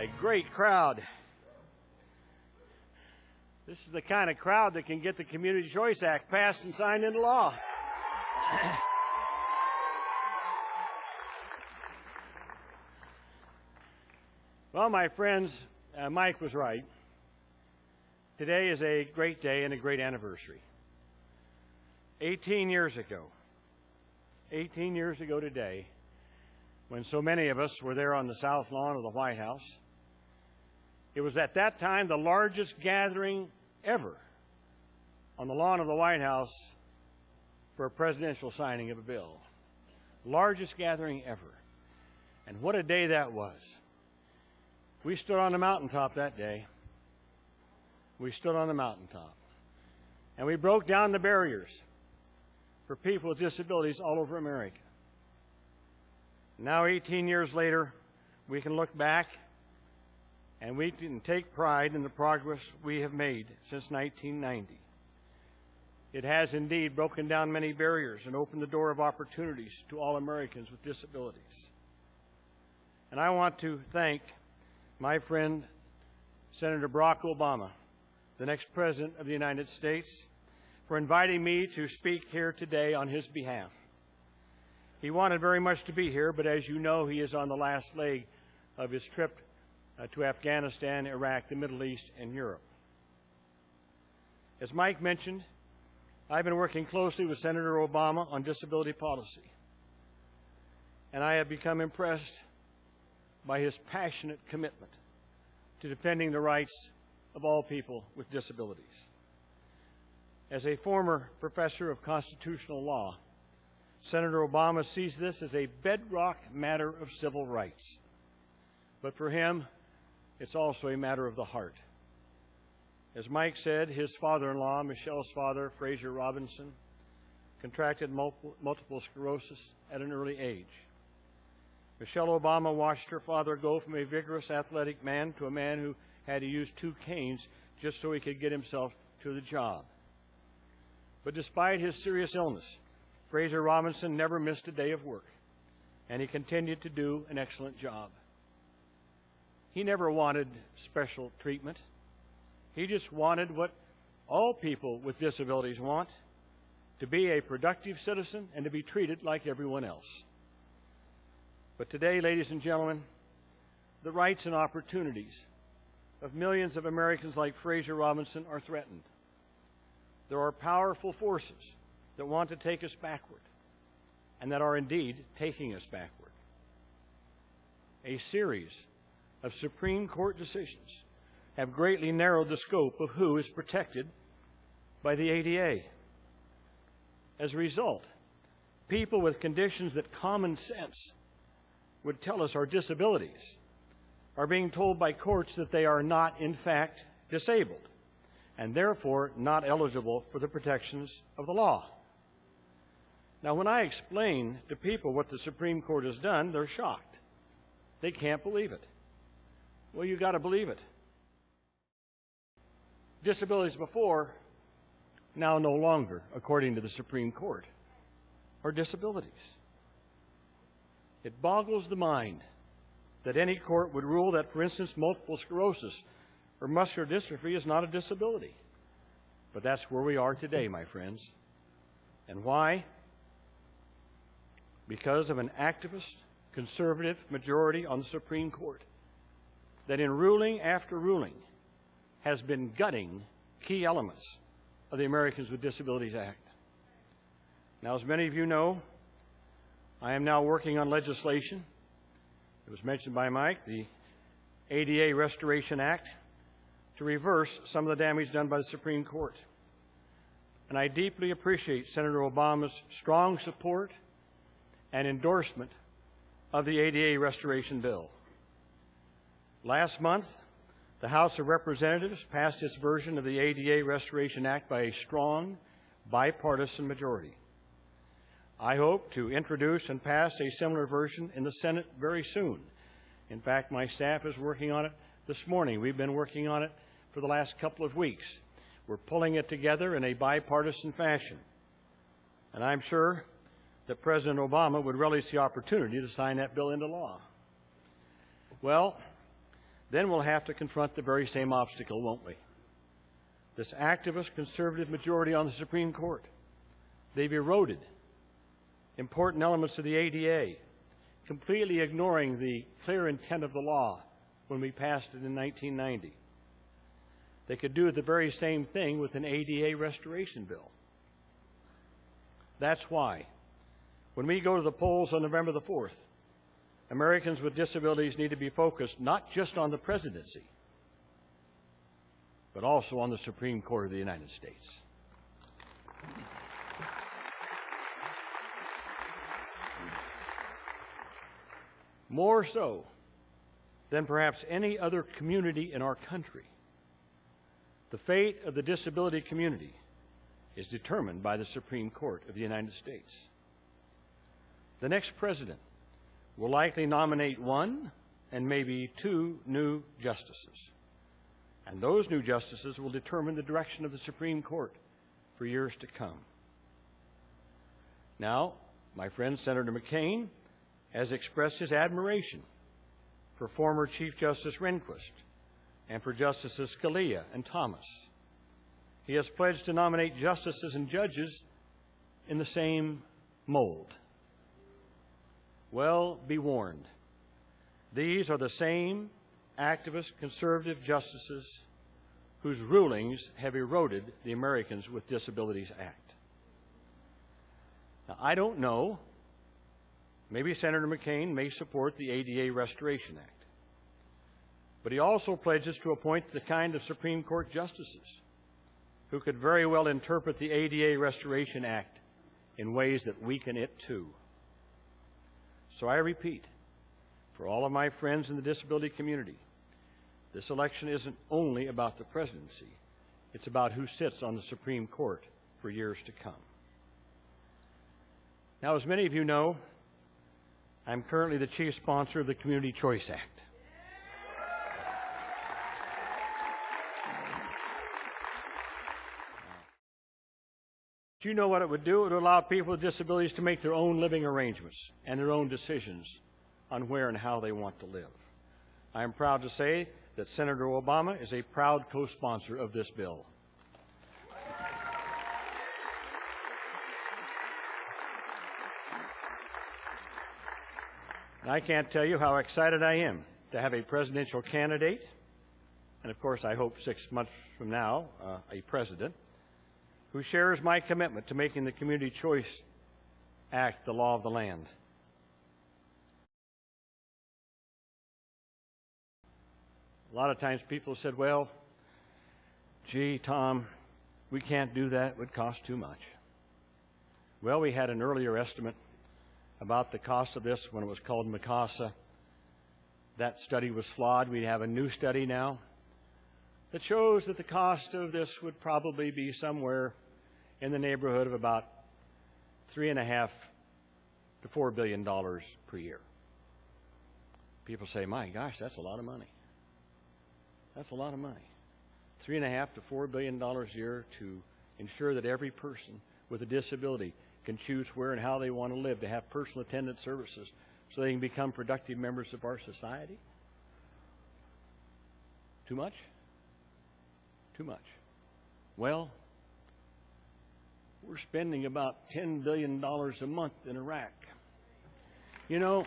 What a great crowd. This is the kind of crowd that can get the Community Choice Act passed and signed into law. Well, my friends, Mike was right. Today is a great day and a great anniversary. 18 years ago today, when so many of us were there on the south lawn of the White House, it was at that time the largest gathering ever on the lawn of the White House for a presidential signing of a bill. Largest gathering ever. And what a day that was. We stood on the mountaintop that day. We stood on the mountaintop. And we broke down the barriers for people with disabilities all over America. Now, 18 years later, we can look back and we can take pride in the progress we have made since 1990. It has indeed broken down many barriers and opened the door of opportunities to all Americans with disabilities. And I want to thank my friend, Senator Barack Obama, the next President of the United States, for inviting me to speak here today on his behalf. He wanted very much to be here, but as you know, he is on the last leg of his trip to Afghanistan, Iraq, the Middle East, and Europe. As Mike mentioned, I've been working closely with Senator Obama on disability policy, and I have become impressed by his passionate commitment to defending the rights of all people with disabilities. As a former professor of constitutional law, Senator Obama sees this as a bedrock matter of civil rights. But for him, it's also a matter of the heart. As Mike said, his father-in-law, Michelle's father, Fraser Robinson, contracted multiple sclerosis at an early age. Michelle Obama watched her father go from a vigorous athletic man to a man who had to use 2 canes just so he could get himself to the job. But despite his serious illness, Fraser Robinson never missed a day of work, and he continued to do an excellent job. He never wanted special treatment. He just wanted what all people with disabilities want, to be a productive citizen and to be treated like everyone else. But today, ladies and gentlemen, the rights and opportunities of millions of Americans like Fraser Robinson are threatened. There are powerful forces that want to take us backward, and that are indeed taking us backward. A series of Supreme Court decisions have greatly narrowed the scope of who is protected by the ADA. As a result, people with conditions that common sense would tell us are disabilities are being told by courts that they are not, in fact, disabled, and therefore not eligible for the protections of the law. Now, when I explain to people what the Supreme Court has done, they're shocked. They can't believe it. Well, you've got to believe it. Disabilities before, now no longer, according to the Supreme Court, are disabilities. It boggles the mind that any court would rule that, for instance, multiple sclerosis or muscular dystrophy is not a disability. But that's where we are today, my friends. And why? Because of an activist, conservative majority on the Supreme Court that in ruling after ruling has been gutting key elements of the Americans with Disabilities Act. Now, as many of you know, I am now working on legislation. It was mentioned by Mike, the ADA Restoration Act, to reverse some of the damage done by the Supreme Court. And I deeply appreciate Senator Obama's strong support and endorsement of the ADA Restoration Bill. Last month, the House of Representatives passed its version of the ADA Restoration Act by a strong, bipartisan majority. I hope to introduce and pass a similar version in the Senate very soon. In fact, my staff is working on it this morning. We've been working on it for the last couple of weeks. We're pulling it together in a bipartisan fashion. And I'm sure that President Obama would relish the opportunity to sign that bill into law. Well, then we'll have to confront the very same obstacle, won't we? This activist conservative majority on the Supreme Court. They've eroded important elements of the ADA, completely ignoring the clear intent of the law when we passed it in 1990. They could do the very same thing with an ADA restoration bill. That's why, when we go to the polls on November the 4th, Americans with disabilities need to be focused not just on the presidency, but also on the Supreme Court of the United States. More so than perhaps any other community in our country, the fate of the disability community is determined by the Supreme Court of the United States. The next president will likely nominate one and maybe two new justices. And those new justices will determine the direction of the Supreme Court for years to come. Now, my friend Senator McCain has expressed his admiration for former Chief Justice Rehnquist and for Justices Scalia and Thomas. He has pledged to nominate justices and judges in the same mold. Well, be warned. These are the same activist conservative justices whose rulings have eroded the Americans with Disabilities Act. Now, I don't know. Maybe Senator McCain may support the ADA Restoration Act. But he also pledges to appoint the kind of Supreme Court justices who could very well interpret the ADA Restoration Act in ways that weaken it too. So I repeat, for all of my friends in the disability community, this election isn't only about the presidency. It's about who sits on the Supreme Court for years to come. Now, as many of you know, I'm currently the chief sponsor of the Community Choice Act. Do you know what it would do? It would allow people with disabilities to make their own living arrangements and their own decisions on where and how they want to live. I am proud to say that Senator Obama is a proud co-sponsor of this bill. And I can't tell you how excited I am to have a presidential candidate, and of course I hope 6 months from now, a president, who shares my commitment to making the Community Choice Act the law of the land. A lot of times people said, well, gee, Tom, we can't do that. It would cost too much. Well, we had an earlier estimate about the cost of this when it was called MCASA. That study was flawed. We have a new study now that shows that the cost of this would probably be somewhere in the neighborhood of about $3.5 to $4 billion per year. People say, my gosh, that's a lot of money. That's a lot of money. $3.5 to $4 billion a year to ensure that every person with a disability can choose where and how they want to live, to have personal attendant services so they can become productive members of our society. Too much? Too much. Well, we're spending about $10 billion a month in Iraq. You know,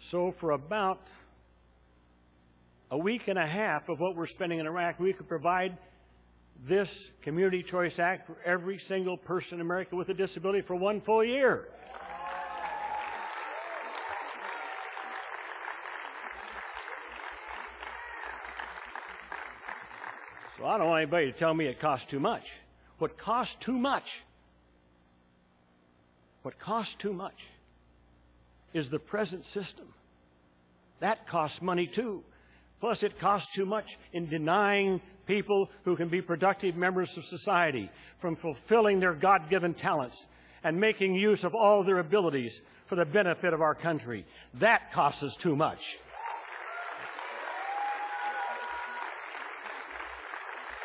so for about a week and a half of what we're spending in Iraq, we could provide this Community Choice Act for every single person in America with a disability for 1 full year. So I don't want anybody to tell me it costs too much. What costs too much is the present system. That costs money too. Plus it costs too much in denying people who can be productive members of society from fulfilling their God-given talents and making use of all their abilities for the benefit of our country. That costs us too much.